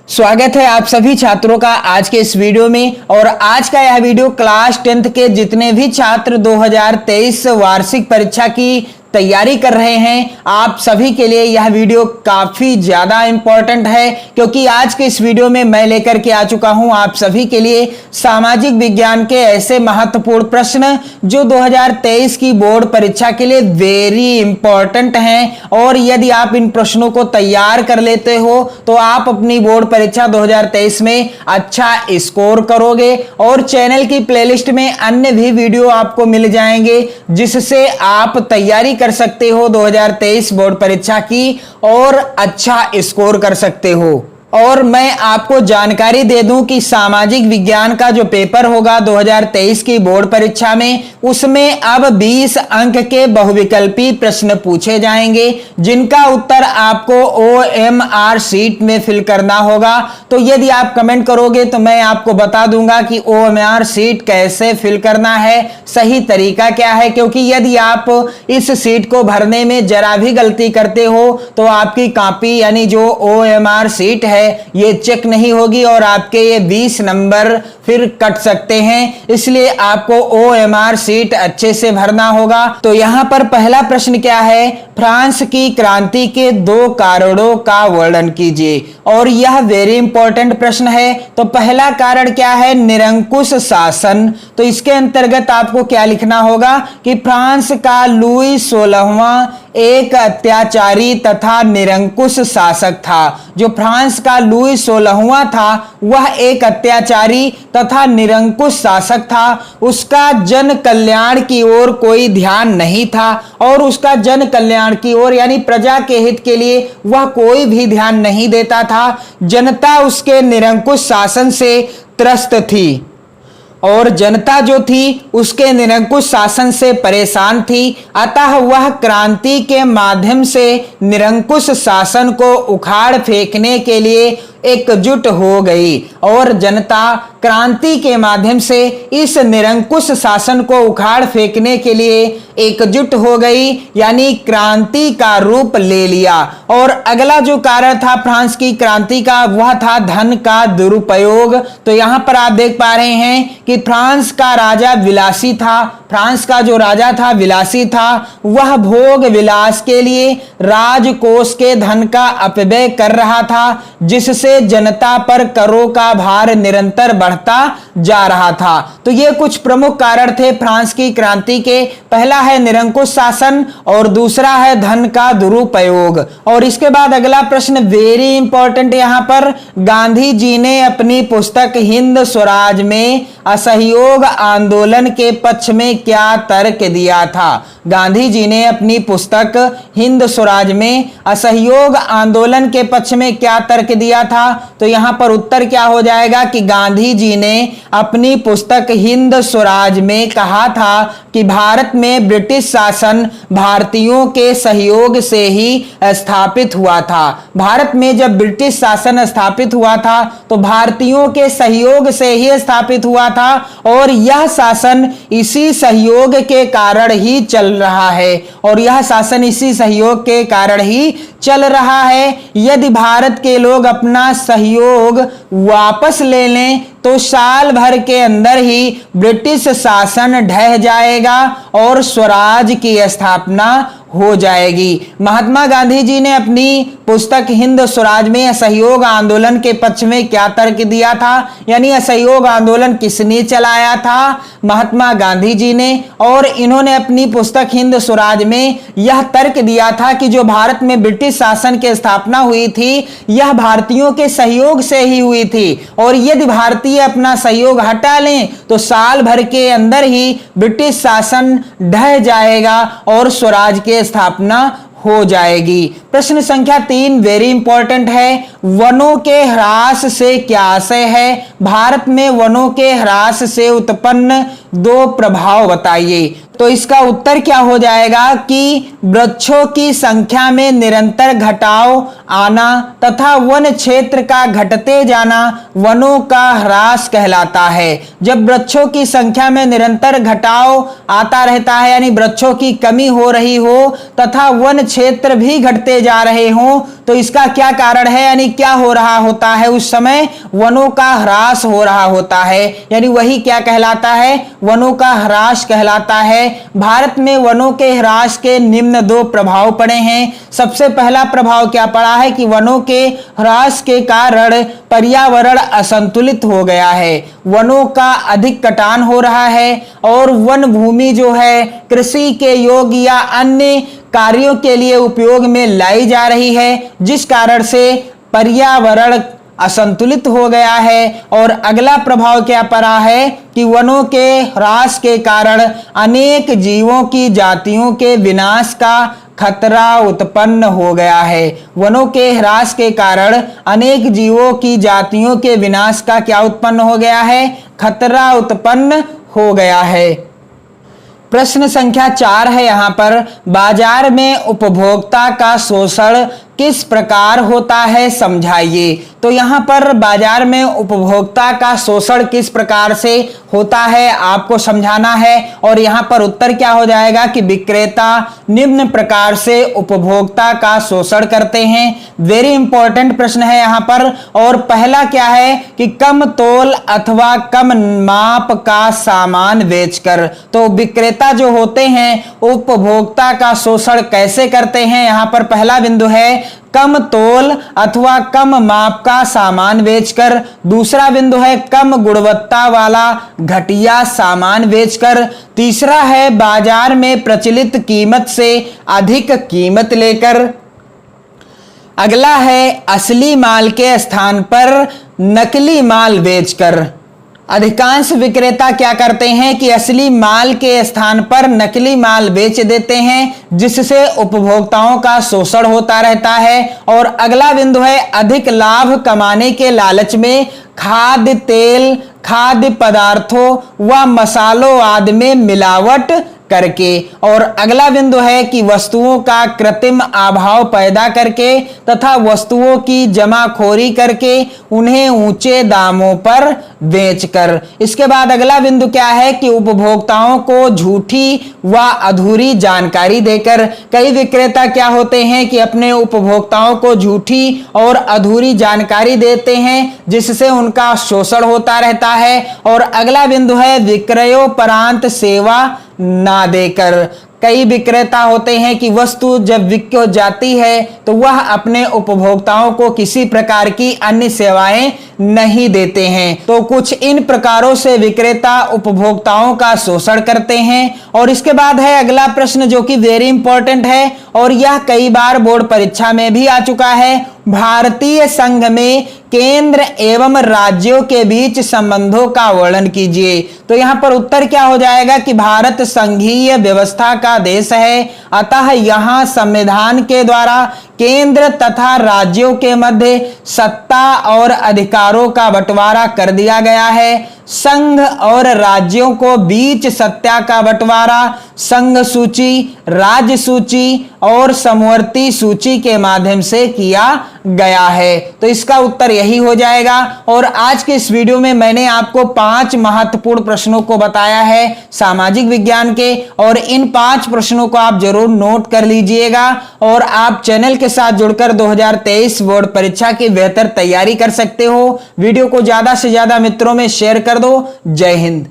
स्वागत है आप सभी छात्रों का आज के इस वीडियो में। और आज का यह वीडियो क्लास 10th के जितने भी छात्र 2023 वार्षिक परीक्षा की तैयारी कर रहे हैं, आप सभी के लिए यह वीडियो काफी ज्यादा इंपॉर्टेंट है, क्योंकि आज के इस वीडियो में मैं लेकर के आ चुका हूं आप सभी के लिए सामाजिक विज्ञान के ऐसे महत्वपूर्ण प्रश्न जो 2023 की बोर्ड परीक्षा के लिए वेरी इंपॉर्टेंट हैं। और यदि आप इन प्रश्नों को तैयार कर लेते हो तो आप अपनी बोर्ड परीक्षा 2023 में अच्छा स्कोर करोगे। और चैनल की प्लेलिस्ट में अन्य भी वीडियो आपको मिल जाएंगे जिससे आप तैयारी कर सकते हो 2023 बोर्ड परीक्षा की और अच्छा स्कोर कर सकते हो। और मैं आपको जानकारी दे दूं कि सामाजिक विज्ञान का जो पेपर होगा 2023 की बोर्ड परीक्षा में, उसमें अब 20 अंक के बहुविकल्पी प्रश्न पूछे जाएंगे जिनका उत्तर आपको OMR शीट में फिल करना होगा। तो यदि आप कमेंट करोगे तो मैं आपको बता दूंगा कि OMR शीट कैसे फिल करना है, सही तरीका क्या है, क्योंकि यदि आप इस शीट को भरने में जरा भी गलती करते हो तो आपकी कॉपी यानी जो OMR शीट है ये चेक नहीं होगी और आपके ये 20 नंबर फिर कट सकते हैं। इसलिए आपको OMR शीट अच्छे से भरना होगा। तो यहां पर पहला प्रश्न क्या है, फ्रांस की क्रांति के 2 कारणों का वर्णन कीजिए। और यह वेरी इंपॉर्टेंट प्रश्न है। तो पहला कारण क्या है, निरंकुश शासन। तो इसके अंतर्गत आपको क्या लिखना होगा कि फ्रांस का लुई 16वां एक अत्याचारी तथा निरंकुश शासक था। जो फ्रांस का लुई 16वां था वह एक अत्याचारी तथा निरंकुश शासक था। उसका जन कल्याण की ओर कोई ध्यान नहीं था और उसका जन कल्याण की ओर यानी प्रजा के हित के लिए वह कोई भी ध्यान नहीं देता था। जनता उसके निरंकुश शासन से त्रस्त थी और जनता जो थी उसके निरंकुश शासन से परेशान थी। अतः वह क्रांति के माध्यम से निरंकुश शासन को उखाड़ फेंकने के लिए एकजुट हो गई और जनता क्रांति के माध्यम से इस निरंकुश शासन को उखाड़ फेंकने के लिए एकजुट हो गई, यानी क्रांति का रूप ले लिया। और अगला जो कारण था फ्रांस की क्रांति का वह था धन का दुरुपयोग। तो यहां पर आप देख पा रहे हैं कि फ्रांस का राजा विलासी था। फ्रांस का जो राजा था विलासी था, वह भोग विलास के लिए राजकोष के धन का अपव्यय कर रहा था, जिससे जनता पर करों का भार निरंतर बढ़ता जा रहा था। तो ये कुछ प्रमुख कारण थे फ्रांस की क्रांति के। पहला है निरंकुश शासन और दूसरा है धन का दुरुपयोग। और इसके बाद अगला प्रश्न वेरी इंपॉर्टेंट, यहां पर गांधी जी ने अपनी पुस्तक हिंद स्वराज में असहयोग आंदोलन के पक्ष में क्या तर्क दिया था। गांधी जी ने अपनी पुस्तक हिंद स्वराज में असहयोग आंदोलन के पक्ष में क्या तर्क दिया था। तो यहां पर उत्तर क्या हो जाएगा कि गांधी जी ने अपनी पुस्तक हिंद स्वराज में कहा था कि भारत में ब्रिटिश शासन भारतीयों के सहयोग से ही स्थापित हुआ था। भारत में जब ब्रिटिश शासन स्थापित हुआ था तो भारतीयों के सहयोग से ही स्थापित हुआ था और यह शासन इसी सहयोग के कारण ही चल रहा है और यह शासन इसी सहयोग के कारण ही चल रहा है। यदि भारत के लोग अपना सहयोग वापस ले लें तो साल भर के अंदर ही ब्रिटिश शासन ढह जाएगा और स्वराज की स्थापना हो जाएगी। महात्मा गांधी जी ने अपनी पुस्तक हिंद स्वराज में असहयोग आंदोलन के पक्ष में क्या तर्क दिया था, यानी असहयोग आंदोलन किसने चलाया था, महात्मा गांधी जी ने। और इन्होंने अपनी पुस्तक हिंद स्वराज में यह तर्क दिया था कि जो भारत में ब्रिटिश शासन की स्थापना हुई थी यह भारतीयों के सहयोग से ही हुई थी और यदि भारतीय अपना सहयोग हटा लें तो साल भर के अंदर ही ब्रिटिश शासन ढह जाएगा और स्वराज की स्थापना हो जाएगी। प्रश्न संख्या 3 वेरी इंपॉर्टेंट है, वनों के ह्रास से क्या आशय है। भारत में वनों के ह्रास से उत्पन्न 2 प्रभाव बताइए। तो इसका उत्तर क्या हो जाएगा कि वृक्षों की संख्या में निरंतर घटाव आना तथा वन क्षेत्र का घटते जाना वनों का ह्रास कहलाता है। जब वृक्षों की संख्या में निरंतर घटाव आता रहता है यानी वृक्षों की कमी हो रही हो तथा वन क्षेत्र भी घटते जा रहे हों तो इसका क्या कारण है, यानी में क्या हो रहा होता है, उस समय वनों का ह्रास हो रहा होता है, यानी वही क्या कहलाता है, वनों का ह्रास कहलाता है। भारत में वनों के ह्रास के निम्न दो प्रभाव पड़े हैं। सबसे पहला प्रभाव क्या पड़ा है कि वनों के ह्रास के कारण पर्यावरण असंतुलित हो गया है, वनों का अधिक कटान हो रहा है और वन भूमि जो है कृषि के योग्य या अन्य कार्यों के लिए उपयोग में लाई जा रही है, जिस कारण से पर्यावरण असंतुलित हो गया है। और अगला प्रभाव क्या पड़ा है कि वनों के ह्रास के कारण अनेक जीवों की जातियों के विनाश का खतरा उत्पन्न हो गया है। वनों के ह्रास के कारण अनेक जीवों की जातियों के विनाश का क्या उत्पन्न हो गया है, खतरा उत्पन्न हो गया है। प्रश्न संख्या 4 है यहाँ पर, बाजार में उपभोक्ता का शोषण किस प्रकार होता है समझाइए। तो यहाँ पर बाजार में उपभोक्ता का शोषण किस प्रकार से होता है आपको समझाना है। और यहाँ पर उत्तर क्या हो जाएगा कि विक्रेता निम्न प्रकार से उपभोक्ता का शोषण करते हैं। वेरी इंपॉर्टेंट प्रश्न है यहाँ पर। और पहला क्या है कि कम तोल अथवा कम माप का सामान बेचकर। तो विक्रेता जो होते हैं उपभोक्ता का शोषण कैसे करते हैं, यहाँ पर पहला बिंदु है कम तोल अथवा कम माप का सामान बेचकर। दूसरा बिंदु है कम गुणवत्ता वाला घटिया सामान बेचकर। तीसरा है बाजार में प्रचलित कीमत से अधिक कीमत लेकर। अगला है असली माल के स्थान पर नकली माल बेचकर। अधिकांश विक्रेता क्या करते हैं कि असली माल के स्थान पर नकली माल बेच देते हैं, जिससे उपभोक्ताओं का शोषण होता रहता है। और अगला बिंदु है अधिक लाभ कमाने के लालच में खाद्य तेल, खाद्य पदार्थों व मसालों आदि में मिलावट करके। और अगला बिंदु है कि वस्तुओं का कृत्रिम अभाव पैदा करके तथा वस्तुओं की जमाखोरी करके उन्हें ऊंचे दामों पर बेचकर। इसके बाद अगला बिंदु क्या है कि उपभोक्ताओं को झूठी व अधूरी जानकारी देकर। कई विक्रेता क्या होते हैं कि अपने उपभोक्ताओं को झूठी और अधूरी जानकारी देते हैं, जिससे उनका शोषण होता रहता है। और अगला बिंदु है विक्रयोपरांत सेवा ना देकर। कई विक्रेता होते हैं कि वस्तु जब बिक जाती है तो वह अपने उपभोक्ताओं को किसी प्रकार की अन्य सेवाएं नहीं देते हैं। तो कुछ इन प्रकारों से विक्रेता उपभोक्ताओं का शोषण करते हैं। और इसके बाद है अगला प्रश्न जो कि वेरी इंपॉर्टेंट है और यह कई बार बोर्ड परीक्षा में भी आ चुका है। भारतीय संघ में केंद्र एवं राज्यों के बीच संबंधों का वर्णन कीजिए। तो यहां पर उत्तर क्या हो जाएगा कि भारत संघीय व्यवस्था का देश है, अतः यहां संविधान के द्वारा केंद्र तथा राज्यों के मध्य सत्ता और अधिकारों का बंटवारा कर दिया गया है। संघ और राज्यों को बीच सत्ता का बंटवारा संघ सूची, राज्य सूची और समवर्ती सूची के माध्यम से किया गया है। तो इसका उत्तर यही हो जाएगा। और आज के इस वीडियो में मैंने आपको 5 महत्वपूर्ण प्रश्नों को बताया है सामाजिक विज्ञान के, और इन 5 प्रश्नों को आप जरूर नोट कर लीजिएगा और आप चैनल के साथ जुड़कर 2023 बोर्ड परीक्षा की बेहतर तैयारी कर सकते हो। वीडियो को ज्यादा से ज्यादा मित्रों में शेयर कर दो। जय हिंद।